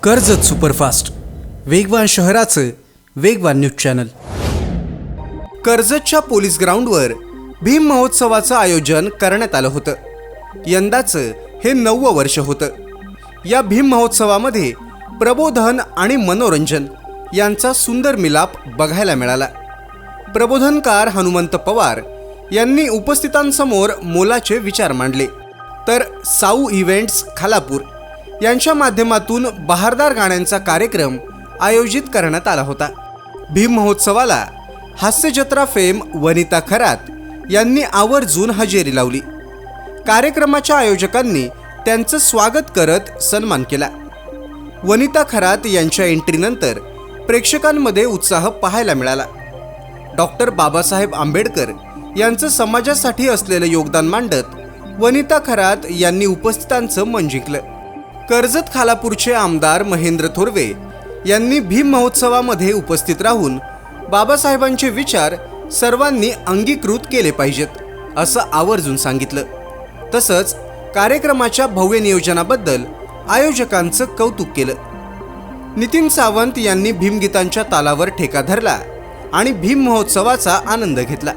Karjat superfast, वेगवान शहराचं वेगवान न्यूज चॅनल। कर्जतच्या पोलीस ग्राउंडवर भीम महोत्सवाचं आयोजन करण्यात आलं होतं। यंदाचं हे 9वं वर्ष होतं। या भीम महोत्सवामध्ये प्रबोधन आणि मनोरंजन यांचा सुंदर मिलाप बघायला मिळाला। प्रबोधनकार हनुमंत पवार यांनी उपस्थितांसमोर मोलाचे विचार मांडले, तर साऊ इव्हेंट्स खालापूर यांच्या माध्यमातून बहारदार गाण्यांचा कार्यक्रम आयोजित करण्यात आला होता। भीम महोत्सवाला हास्यजत्रा फेम वनिता खरात यांनी आवर्जून हजेरी लावली। कार्यक्रमाच्या आयोजकांनी त्यांचं स्वागत करत सन्मान केला। वनिता खरात यांच्या एंट्रीनंतर प्रेक्षकांमध्ये उत्साह पाहायला मिळाला। डॉक्टर बाबासाहेब आंबेडकर यांचं समाजासाठी असलेलं योगदान मांडत वनिता खरात यांनी उपस्थितांचं मन जिंकलं। कर्जत खालापूरचे आमदार महेंद्र थोरवे यांनी भीम महोत्सवामध्ये उपस्थित राहून बाबासाहेबांचे विचार सर्वांनी अंगीकृत केले पाहिजेत असं आवर्जून सांगितलं। तसंच कार्यक्रमाच्या भव्य नियोजनाबद्दल आयोजकांचं कौतुक केलं। नितीन सावंत यांनी भीमगीतांच्या तालावर ठेका धरला आणि भीम महोत्सवाचा आनंद घेतला।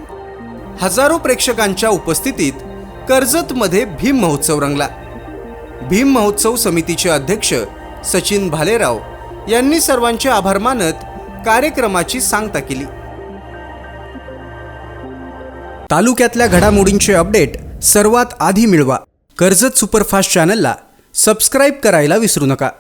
हजारो प्रेक्षकांच्या उपस्थितीत कर्जतमध्ये भीम महोत्सव रंगला। भीम महोत्सव समितीचे अध्यक्ष सचिन भालेराव यांनी सर्वांचे आभार मानत कार्यक्रमाची सांगता केली। तालुक्यातल्या घडामोडींचे अपडेट सर्वात आधी मिळवा। कर्जत सुपरफास्ट चॅनलला सबस्क्राइब करायला विसरू नका।